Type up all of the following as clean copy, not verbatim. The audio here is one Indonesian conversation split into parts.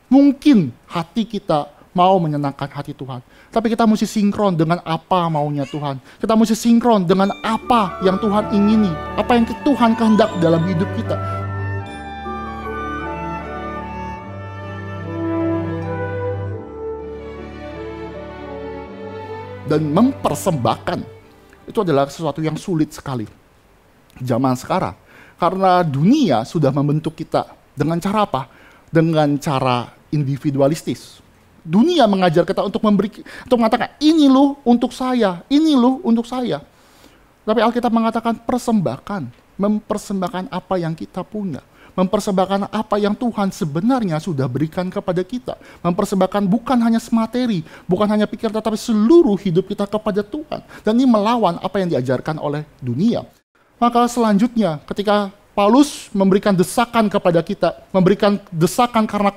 Mungkin hati kita mau menyenangkan hati Tuhan, tapi kita mesti sinkron dengan apa maunya Tuhan. Kita mesti sinkron dengan apa yang Tuhan ingini, apa yang Tuhan kehendak dalam hidup kita. Dan mempersembahkan itu adalah sesuatu yang sulit sekali zaman sekarang, karena dunia sudah membentuk kita dengan cara apa? Dengan cara individualistis. Dunia mengajar kita untuk mengatakan ini loh untuk saya, ini loh untuk saya. Tapi Alkitab mengatakan persembahkan, mempersembahkan apa yang kita punya, mempersembahkan apa yang Tuhan sebenarnya sudah berikan kepada kita, mempersembahkan bukan hanya semateri, bukan hanya pikiran, tetapi seluruh hidup kita kepada Tuhan. Dan ini melawan apa yang diajarkan oleh dunia. Maka selanjutnya ketika Paulus memberikan desakan kepada kita, memberikan desakan karena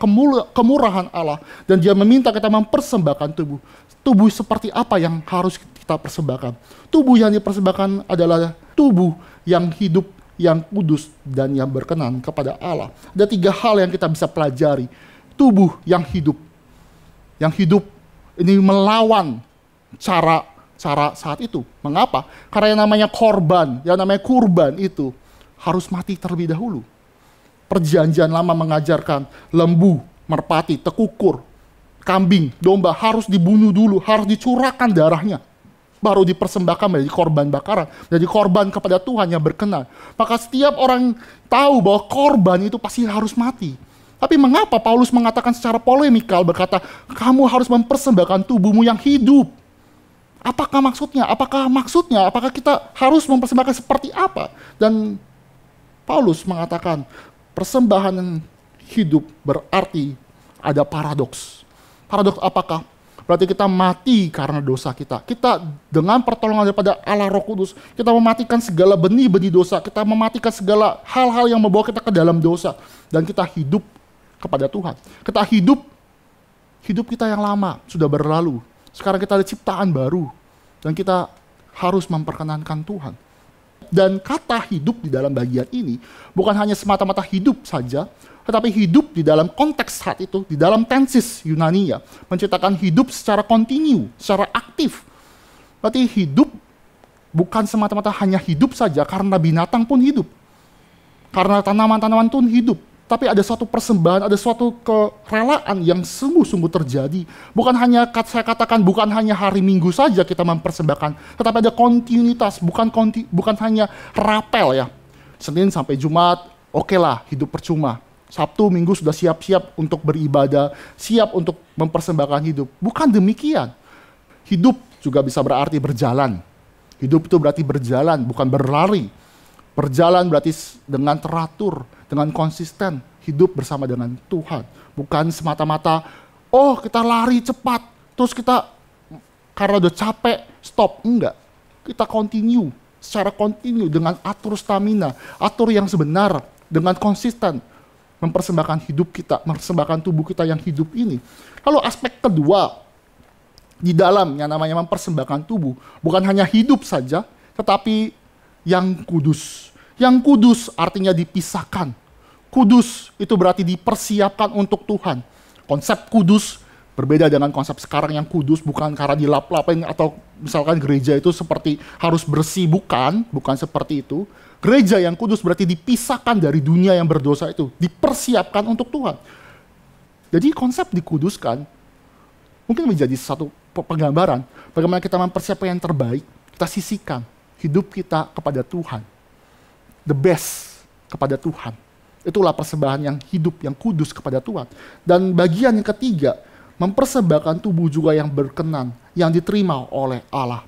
kemurahan Allah, dan dia meminta kita mempersembahkan tubuh. Tubuh seperti apa yang harus kita persembahkan? Tubuh yang dipersembahkan adalah tubuh yang hidup, yang kudus, dan yang berkenan kepada Allah. Ada 3 hal yang kita bisa pelajari. Tubuh yang hidup. Yang hidup ini melawan cara saat itu. Mengapa? Karena yang namanya korban, yang namanya kurban itu harus mati terlebih dahulu. Perjanjian lama mengajarkan lembu, merpati, tekukur, kambing, domba harus dibunuh dulu, harus dicurahkan darahnya. Baru dipersembahkan menjadi korban bakaran, menjadi korban kepada Tuhan yang berkenan. Maka setiap orang tahu bahwa korban itu pasti harus mati. Tapi mengapa Paulus mengatakan secara polemikal, berkata, kamu harus mempersembahkan tubuhmu yang hidup. Apakah maksudnya? Apakah kita harus mempersembahkan seperti apa? Dan Paulus mengatakan persembahan hidup berarti ada paradoks. Paradoks apakah? Berarti kita mati karena dosa kita. Kita dengan pertolongan daripada Allah Roh Kudus, kita mematikan segala benih-benih dosa. Kita mematikan segala hal-hal yang membawa kita ke dalam dosa. Dan kita hidup kepada Tuhan. Kita hidup kita yang lama sudah berlalu. Sekarang kita ada ciptaan baru. Dan kita harus memperkenankan Tuhan. Dan kata hidup di dalam bagian ini bukan hanya semata-mata hidup saja, tetapi hidup di dalam konteks saat itu, di dalam tensis Yunania, menciptakan hidup secara kontinu, secara aktif. Berarti hidup bukan semata-mata hanya hidup saja, karena binatang pun hidup. Karena tanaman-tanaman pun hidup. Tapi ada suatu persembahan, ada suatu kerelaan yang sungguh-sungguh terjadi. Bukan hanya, saya katakan, bukan hanya hari Minggu saja kita mempersembahkan, tetapi ada kontinuitas, bukan hanya rapel ya. Senin sampai Jumat, oke lah, hidup percuma. Sabtu, Minggu sudah siap-siap untuk beribadah, siap untuk mempersembahkan hidup. Bukan demikian. Hidup juga bisa berarti berjalan. Hidup itu berarti berjalan, bukan berlari. Berjalan berarti dengan teratur, dengan konsisten, hidup bersama dengan Tuhan. Bukan semata-mata, oh kita lari cepat, terus kita karena udah capek, stop. Enggak. Kita continue, secara continue dengan atur stamina, atur yang sebenar, dengan konsisten. Mempersembahkan hidup kita, mempersembahkan tubuh kita yang hidup ini. Lalu aspek kedua, di dalam yang namanya mempersembahkan tubuh, bukan hanya hidup saja, tetapi yang kudus. Yang kudus artinya dipisahkan. Kudus itu berarti dipersiapkan untuk Tuhan. Konsep kudus berbeda dengan konsep sekarang yang kudus bukan karena dilap-lapin atau misalkan gereja itu seperti harus bersih, bukan seperti itu. Gereja yang kudus berarti dipisahkan dari dunia yang berdosa itu, dipersiapkan untuk Tuhan. Jadi konsep dikuduskan mungkin menjadi satu penggambaran bagaimana kita mempersiapkan yang terbaik, kita sisihkan hidup kita kepada Tuhan. The best kepada Tuhan. Itulah persembahan yang hidup, yang kudus kepada Tuhan. Dan bagian yang ketiga, mempersembahkan tubuh juga yang berkenan, yang diterima oleh Allah.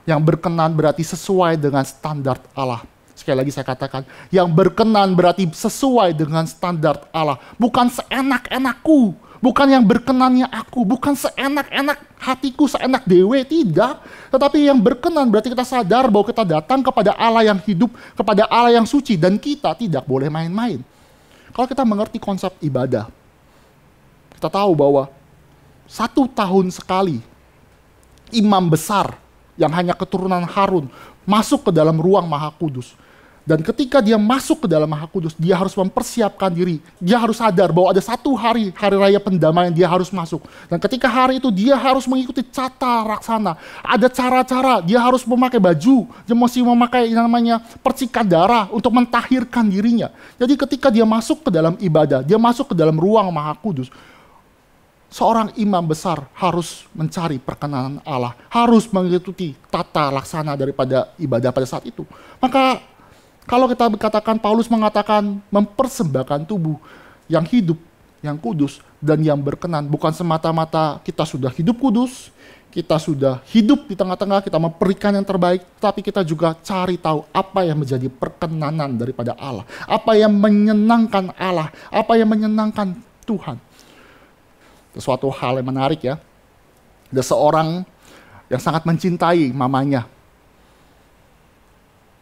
Yang berkenan berarti sesuai dengan standar Allah. Sekali lagi saya katakan, yang berkenan berarti sesuai dengan standar Allah. Bukan seenak-enakku, bukan yang berkenannya aku, bukan seenak-enak hatiku, seenak dewe, tidak. Tetapi yang berkenan berarti kita sadar bahwa kita datang kepada Allah yang hidup, kepada Allah yang suci, dan kita tidak boleh main-main. Kalau kita mengerti konsep ibadah, kita tahu bahwa 1 tahun sekali imam besar yang hanya keturunan Harun masuk ke dalam ruang Maha Kudus. Dan ketika dia masuk ke dalam Maha Kudus, dia harus mempersiapkan diri. Dia harus sadar bahwa ada satu hari raya pendamaian, dia harus masuk. Dan ketika hari itu dia harus mengikuti tata laksana. Ada cara-cara, dia harus memakai baju, dia mesti memakai yang namanya percikan darah untuk mentahirkan dirinya. Jadi ketika dia masuk ke dalam ibadah, dia masuk ke dalam ruang Maha Kudus, seorang imam besar harus mencari perkenanan Allah, harus mengikuti tata laksana daripada ibadah pada saat itu. Maka kalau kita katakan, Paulus mengatakan mempersembahkan tubuh yang hidup, yang kudus, dan yang berkenan. Bukan semata-mata kita sudah hidup kudus, kita sudah hidup di tengah-tengah, kita memberikan yang terbaik, tapi kita juga cari tahu apa yang menjadi perkenanan daripada Allah. Apa yang menyenangkan Allah, apa yang menyenangkan Tuhan. Sesuatu hal yang menarik ya. Ada seorang yang sangat mencintai mamanya.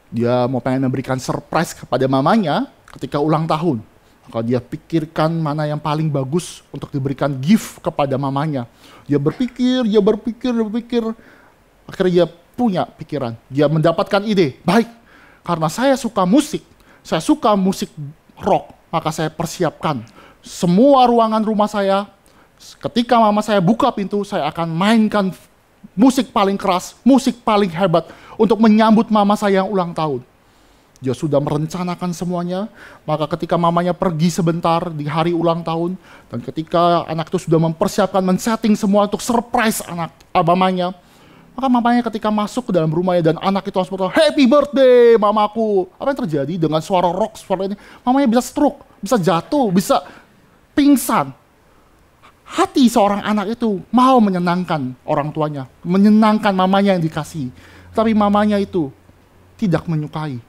Dia mau pengen memberikan surprise kepada mamanya ketika ulang tahun. Maka dia pikirkan mana yang paling bagus untuk diberikan gift kepada mamanya. Dia berpikir. Akhirnya dia punya pikiran. Dia mendapatkan ide. Baik, karena saya suka musik rock, maka saya persiapkan semua ruangan rumah saya. Ketika mama saya buka pintu, saya akan mainkan musik paling keras, musik paling hebat untuk menyambut mama saya yang ulang tahun. Dia sudah merencanakan semuanya, maka ketika mamanya pergi sebentar di hari ulang tahun, dan ketika anak itu sudah mempersiapkan, men-setting semua untuk surprise mamanya, maka mamanya ketika masuk ke dalam rumahnya dan anak itu langsung berkata, "Happy birthday mamaku." Apa yang terjadi dengan suara rock seperti ini? Mamanya bisa stroke, bisa jatuh, bisa pingsan. Hati seorang anak itu mau menyenangkan orang tuanya, menyenangkan mamanya yang dikasihi. Tapi mamanya itu tidak menyukai.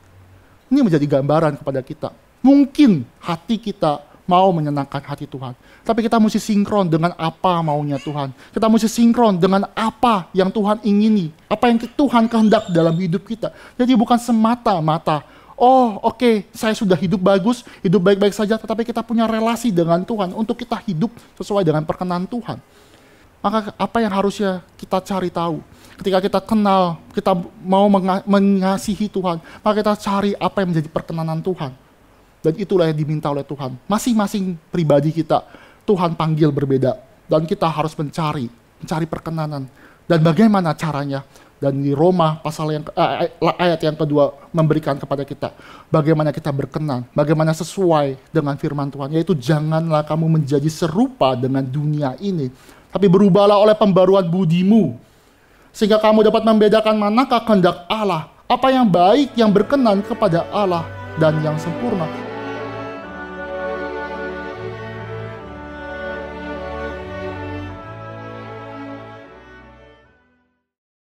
Ini menjadi gambaran kepada kita. Mungkin hati kita mau menyenangkan hati Tuhan. Tapi kita mesti sinkron dengan apa maunya Tuhan. Kita mesti sinkron dengan apa yang Tuhan ingini. Apa yang Tuhan kehendak dalam hidup kita. Jadi bukan semata-mata, oke, saya sudah hidup bagus, hidup baik-baik saja, tetapi kita punya relasi dengan Tuhan untuk kita hidup sesuai dengan perkenan Tuhan. Maka apa yang harusnya kita cari tahu? Ketika kita kenal, kita mau mengasihi Tuhan, maka kita cari apa yang menjadi perkenanan Tuhan. Dan itulah yang diminta oleh Tuhan. Masing-masing pribadi kita, Tuhan panggil berbeda. Dan kita harus mencari perkenanan. Dan bagaimana caranya? Dan di Roma ayat yang kedua memberikan kepada kita bagaimana kita berkenan, bagaimana sesuai dengan firman Tuhan, yaitu janganlah kamu menjadi serupa dengan dunia ini, tapi berubahlah oleh pembaruan budimu, sehingga kamu dapat membedakan manakah kehendak Allah, apa yang baik, yang berkenan kepada Allah, dan yang sempurna.